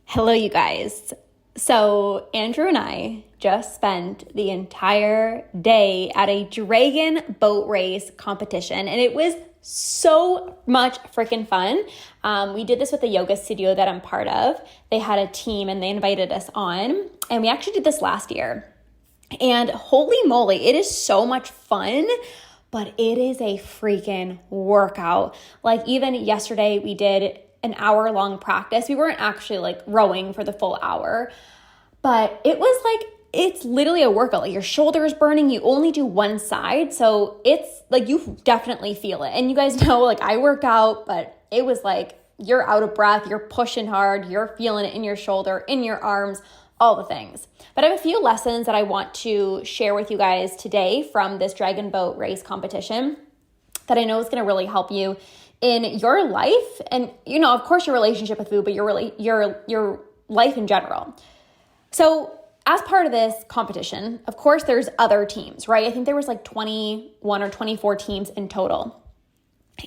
Hello, you guys. So Andrew and I just spent the entire day at a dragon boat race competition, and it was so much freaking fun. We did this with the yoga studio that I'm part of. They had a team and they invited us on, and we actually did this last year. And holy moly, it is so much fun, but it is a freaking workout. Like even yesterday, we did an hour-long practice. We weren't actually like rowing for the full hour, but it was like, it's literally a workout. Like your shoulder is burning. You only do one side. So it's like, you definitely feel it. And you guys know, like I work out, but it was like, you're out of breath, you're pushing hard, you're feeling it in your shoulder, in your arms, all the things. But I have a few lessons that I want to share with you guys today from this dragon boat race competition that I know is going to really help you in your life and, you know, of course, your relationship with food, but your life in general. So as part of this competition, of course, there's other teams, right? I think there was like 21 or 24 teams in total.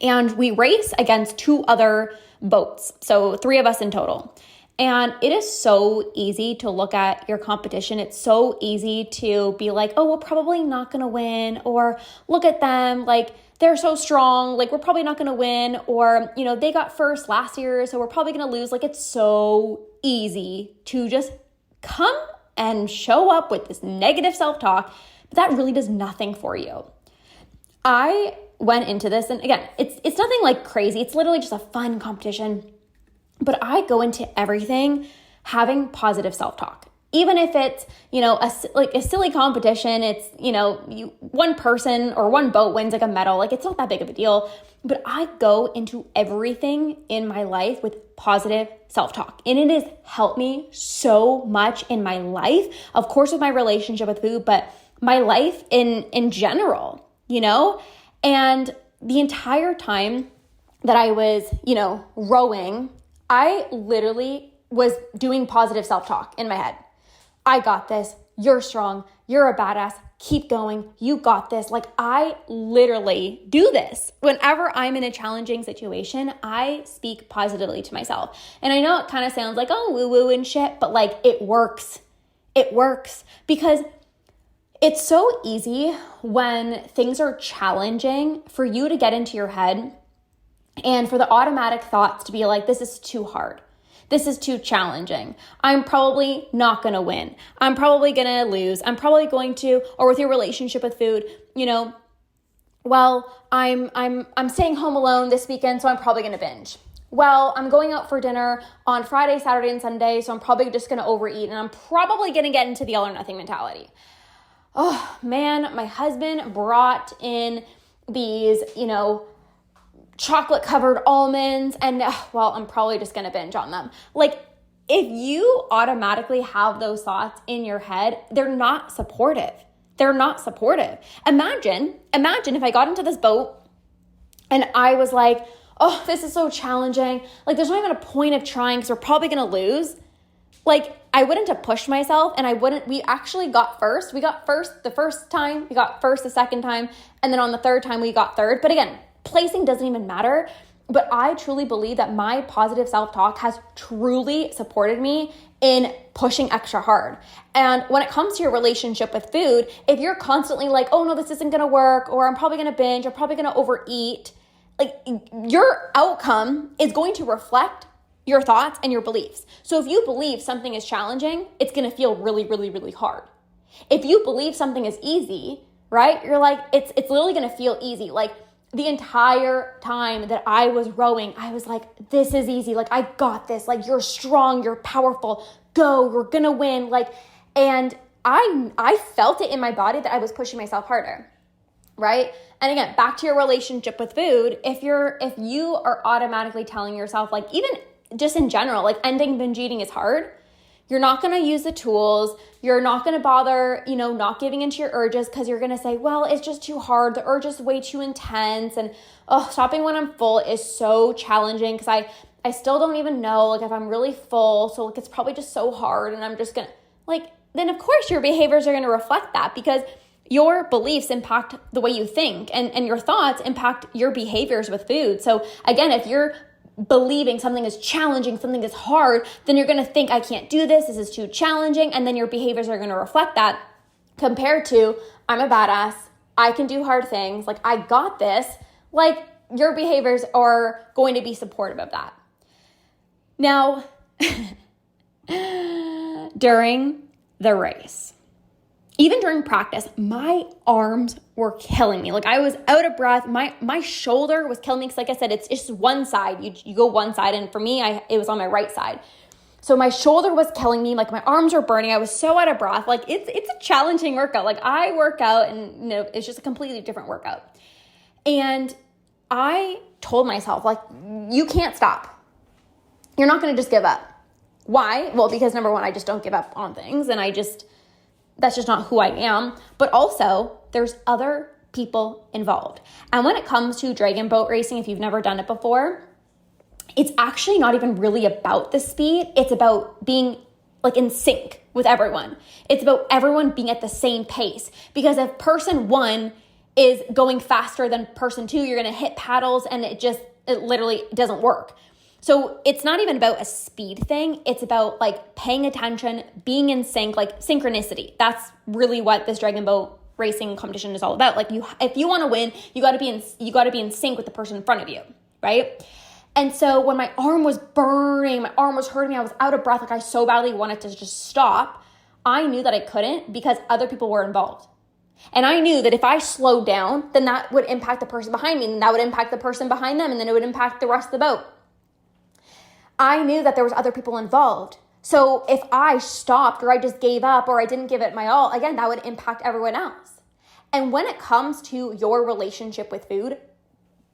And we race against 2 other boats. So 3 of us in total. And it is so easy to look at your competition. It's so easy to be like, oh, we're probably not going to win. Or look at them, like they're so strong. Like we're probably not going to win. Or, you know, they got first last year, so we're probably going to lose. Like it's so easy to just come and show up with this negative self-talk. But that really does nothing for you. I went into this, and again, it's nothing like crazy. It's literally just a fun competition. But I go into everything having positive self-talk. Even if it's, you know, a silly competition, it's, you know, one person or one boat wins like a medal. Like it's not that big of a deal. But I go into everything in my life with positive self-talk. And it has helped me so much in my life. Of course, with my relationship with food, but my life in general, you know? And the entire time that I was, you know, rowing, I literally was doing positive self-talk in my head. I got this. You're strong. You're a badass. Keep going. You got this. Like I literally do this. Whenever I'm in a challenging situation, I speak positively to myself. And I know it kind of sounds like, oh, woo-woo and shit, but like it works. It works because it's so easy when things are challenging for you to get into your head and for the automatic thoughts to be like, this is too hard. This is too challenging. I'm probably not going to win. I'm probably going to lose. I'm probably going to, or with your relationship with food, you know, well, I'm staying home alone this weekend, so I'm probably going to binge. Well, I'm going out for dinner on Friday, Saturday, and Sunday, so I'm probably just going to overeat, and I'm probably going to get into the all or nothing mentality. Oh man, my husband brought in these, you know, chocolate covered almonds, and well, I'm probably just going to binge on them. Like if you automatically have those thoughts in your head, they're not supportive. They're not supportive. Imagine if I got into this boat and I was like, oh, this is so challenging. Like there's not even a point of trying because we're probably going to lose. Like I wouldn't have pushed myself, and we actually got first. We got first the first time, we got first the second time, and then on the third time we got third. But again, placing doesn't even matter. But I truly believe that my positive self-talk has truly supported me in pushing extra hard. And when it comes to your relationship with food, if you're constantly like, oh no, this isn't going to work, or I'm probably going to binge, I'm probably going to overeat, like your outcome is going to reflect your thoughts and your beliefs. So if you believe something is challenging, it's going to feel really, really, really hard. If you believe something is easy, right? You're like, it's literally going to feel easy. Like the entire time that I was rowing, I was like, this is easy. Like I got this. Like you're strong, you're powerful. Go, we're going to win. Like, and I felt it in my body that I was pushing myself harder. Right? And again, back to your relationship with food, if you are automatically telling yourself, like even just in general, like ending binge eating is hard, you're not going to use the tools. You're not going to bother, you know, not giving into your urges because you're going to say, well, it's just too hard. The urge is way too intense. And stopping when I'm full is so challenging because I still don't even know like if I'm really full. So like it's probably just so hard. And I'm just going to like, then of course your behaviors are going to reflect that because your beliefs impact the way you think and your thoughts impact your behaviors with food. So again, if you're believing something is challenging, something is hard, then you're going to think, I can't do this. This is too challenging. And then your behaviors are going to reflect that, compared to, I'm a badass. I can do hard things. Like, I got this. Like, your behaviors are going to be supportive of that. Now, during the race, even during practice, my arms were killing me. Like, I was out of breath. My shoulder was killing me because, like I said, it's just one side. You go one side, and for me, it was on my right side. So my shoulder was killing me. Like, my arms were burning. I was so out of breath. Like, it's a challenging workout. Like, I work out, and it's just a completely different workout. And I told myself, like, you can't stop. You're not going to just give up. Why? Well, because number one, I just don't give up on things, and that's just not who I am. But also, there's other people involved. And when it comes to dragon boat racing, if you've never done it before, it's actually not even really about the speed. It's about being like in sync with everyone. It's about everyone being at the same pace. Because if person one is going faster than person two, you're going to hit paddles, and it literally doesn't work. So it's not even about a speed thing. It's about like paying attention, being in sync, like synchronicity. That's really what this dragon boat racing competition is all about. Like, if you want to win, you got to be in sync with the person in front of you, right? And so when my arm was burning, my arm was hurting me, I was out of breath, like I so badly wanted to just stop, I knew that I couldn't because other people were involved. And I knew that if I slowed down, then that would impact the person behind me, and that would impact the person behind them, and then it would impact the rest of the boat. I knew that there was other people involved. So if I stopped or I just gave up or I didn't give it my all, again, that would impact everyone else. And when it comes to your relationship with food,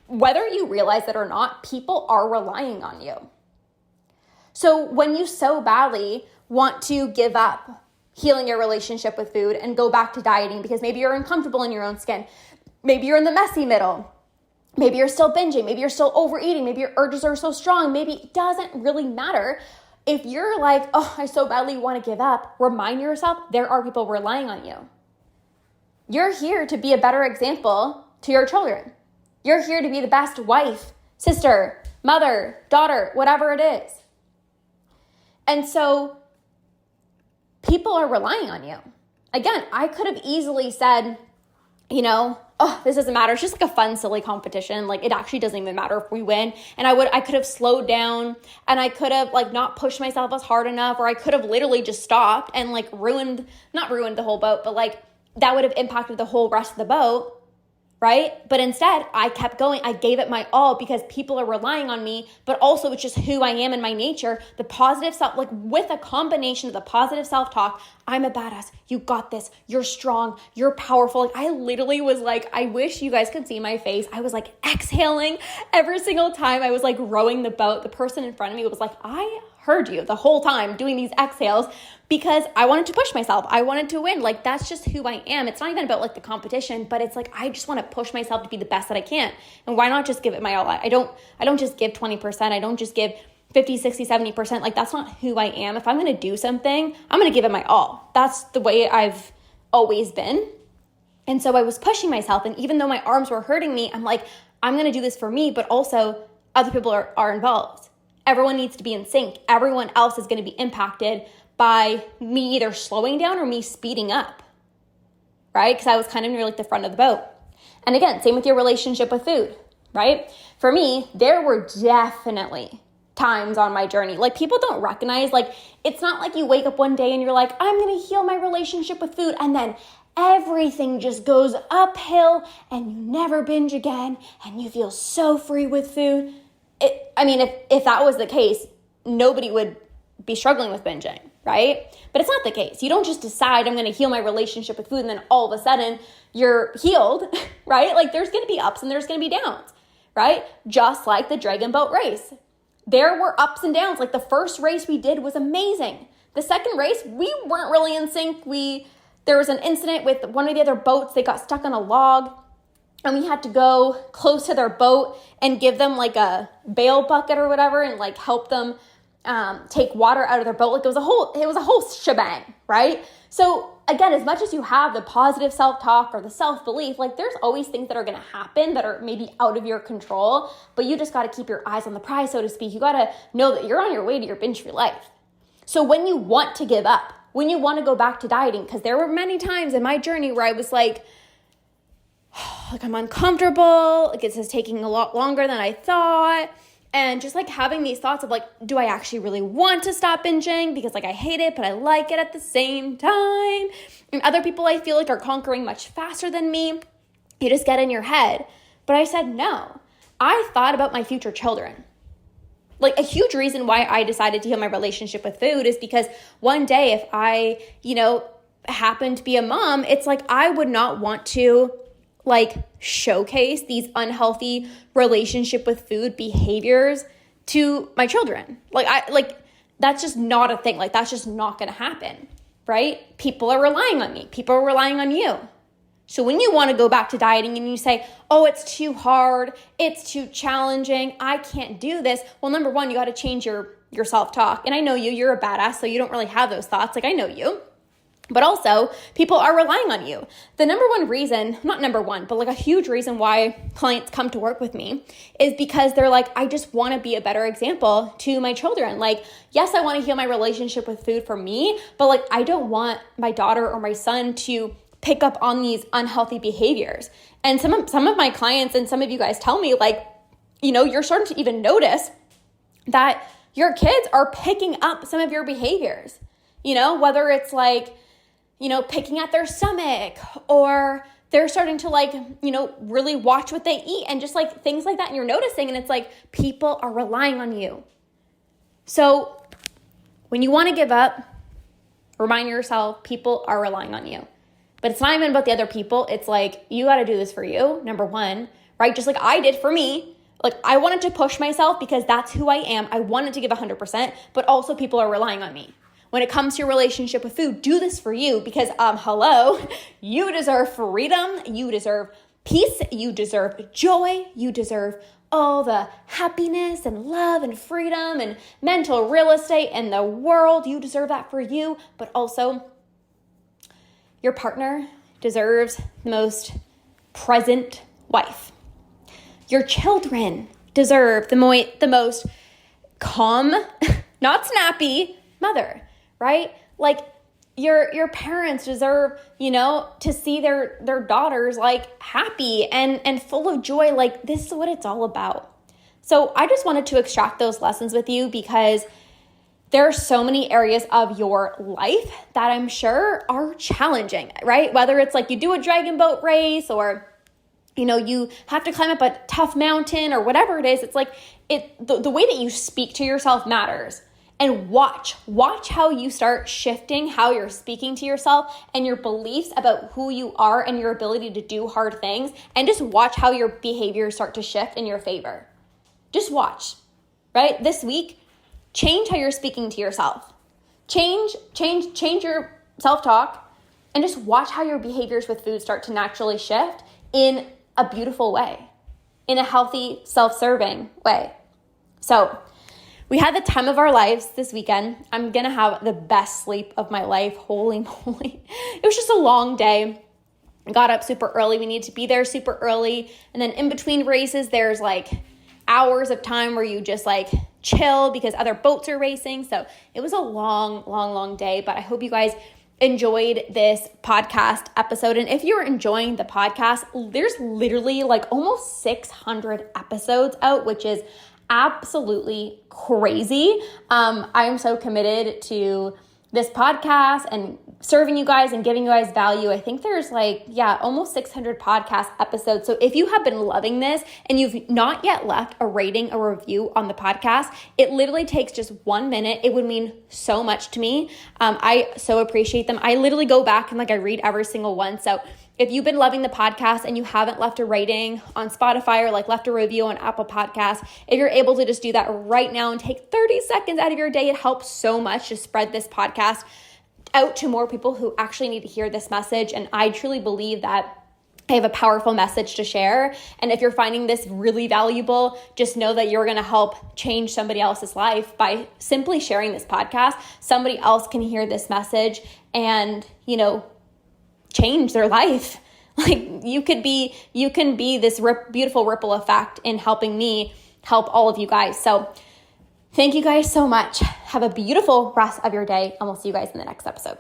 whether you realize it or not, people are relying on you. So when you so badly want to give up healing your relationship with food and go back to dieting because maybe you're uncomfortable in your own skin, maybe you're in the messy middle, maybe you're still binging, maybe you're still overeating, maybe your urges are so strong, maybe it doesn't really matter. If you're like, oh, I so badly want to give up, remind yourself there are people relying on you. You're here to be a better example to your children. You're here to be the best wife, sister, mother, daughter, whatever it is. And so people are relying on you. Again, I could have easily said, oh, this doesn't matter. It's just like a fun, silly competition. Like, it actually doesn't even matter if we win. And I could have slowed down, and I could have like not pushed myself as hard enough, or I could have literally just stopped and like not ruined the whole boat, but like that would have impacted the whole rest of the boat. Right? But instead, I kept going. I gave it my all because people are relying on me, but also it's just who I am in my nature. The positive self, like with a combination of the positive self-talk, I'm a badass. You got this. You're strong. You're powerful. Like, I literally was like, I wish you guys could see my face. I was like exhaling every single time I was like rowing the boat. The person in front of me was like, I heard you the whole time doing these exhales because I wanted to push myself. I wanted to win. Like, that's just who I am. It's not even about like the competition, but it's like, I just want to push myself to be the best that I can. And why not just give it my all? I don't just give 20%. I don't just give 50, 60, 70%. Like, that's not who I am. If I'm going to do something, I'm going to give it my all. That's the way I've always been. And so I was pushing myself. And even though my arms were hurting me, I'm like, I'm going to do this for me, but also other people are involved. Everyone needs to be in sync. Everyone else is going to be impacted by me either slowing down or me speeding up, right? Because I was kind of near like the front of the boat. And again, same with your relationship with food, right? For me, there were definitely times on my journey. Like, people don't recognize, like, it's not like you wake up one day and you're like, I'm going to heal my relationship with food. And then everything just goes uphill and you never binge again and you feel so free with food. If that was the case, nobody would be struggling with binging, right? But it's not the case. You don't just decide I'm going to heal my relationship with food and then all of a sudden you're healed, right? Like, there's going to be ups and there's going to be downs, right? Just like the dragon boat race. There were ups and downs. Like, the first race we did was amazing. The second race, we weren't really in sync. There was an incident with one of the other boats. They got stuck on a log. And we had to go close to their boat and give them like a bail bucket or whatever and like help them take water out of their boat. Like, it was a whole shebang, right? So again, as much as you have the positive self-talk or the self-belief, like there's always things that are going to happen that are maybe out of your control, but you just got to keep your eyes on the prize, so to speak. You got to know that you're on your way to your binge-free life. So when you want to give up, when you want to go back to dieting, because there were many times in my journey where I was like I'm uncomfortable, like this is taking a lot longer than I thought. And just like having these thoughts of like, do I actually really want to stop binging? Because like I hate it, but I like it at the same time. And other people I feel like are conquering much faster than me. You just get in your head. But I said no. I thought about my future children. Like a huge reason why I decided to heal my relationship with food is because one day if I, happen to be a mom, it's like I would not want to like showcase these unhealthy relationship with food behaviors to my children. That's just not a thing. Like that's just not going to happen, right? People are relying on me. People are relying on you. So when you want to go back to dieting and you say, oh, it's too hard, it's too challenging, I can't do this. Well, number one, you got to change your self-talk. And I know you're a badass, so you don't really have those thoughts. Like I know you. But also, people are relying on you. The number one reason, not number one, but like a huge reason why clients come to work with me is because they're like, I just want to be a better example to my children. Like, yes, I want to heal my relationship with food for me, but like, I don't want my daughter or my son to pick up on these unhealthy behaviors. And some of my clients and some of you guys tell me like, you're starting to even notice that your kids are picking up some of your behaviors, whether it's like, picking at their stomach, or they're starting to like, really watch what they eat and just like things like that. And you're noticing, and it's like people are relying on you. So when you want to give up, remind yourself people are relying on you. But it's not even about the other people. It's like, you got to do this for you, number one, right? Just like I did for me. Like I wanted to push myself because that's who I am. I wanted to give 100%, but also people are relying on me. When it comes to your relationship with food, do this for you because, hello, you deserve freedom. You deserve peace. You deserve joy. You deserve all the happiness and love and freedom and mental real estate in the world. You deserve that for you, but also your partner deserves the most present wife. Your children deserve the most calm, not snappy mother. Right? Like your parents deserve, to see their daughters like happy and full of joy. Like this is what it's all about. So I just wanted to extract those lessons with you because there are so many areas of your life that I'm sure are challenging, right? Whether it's like you do a dragon boat race or you have to climb up a tough mountain or whatever it is. It's like the way that you speak to yourself matters. And watch how you start shifting how you're speaking to yourself and your beliefs about who you are and your ability to do hard things. And just watch how your behaviors start to shift in your favor. Just watch, right? This week, change how you're speaking to yourself. Change your self-talk and just watch how your behaviors with food start to naturally shift in a beautiful way, in a healthy, self-serving way. So, we had the time of our lives this weekend. I'm going to have the best sleep of my life. Holy moly. It was just a long day. I got up super early. We need to be there super early. And then in between races, there's like hours of time where you just like chill because other boats are racing. So it was a long day. But I hope you guys enjoyed this podcast episode. And if you're enjoying the podcast, there's literally like almost 600 episodes out, which is absolutely crazy. I am so committed to this podcast and serving you guys and giving you guys value. I think there's almost 600 podcast episodes. So if you have been loving this and you've not yet left a rating or review on the podcast, it literally takes just 1 minute. It would mean so much to me. I so appreciate them. I literally go back and I read every single one. So if you've been loving the podcast and you haven't left a rating on Spotify or left a review on Apple Podcasts, if you're able to just do that right now and take 30 seconds out of your day, it helps so much to spread this podcast out to more people who actually need to hear this message. And I truly believe that I have a powerful message to share. And if you're finding this really valuable, just know that you're going to help change somebody else's life by simply sharing this podcast. Somebody else can hear this message and, change their life. Like you can be this beautiful ripple effect in helping me help all of you guys. So thank you guys so much. Have a beautiful rest of your day, and we'll see you guys in the next episode.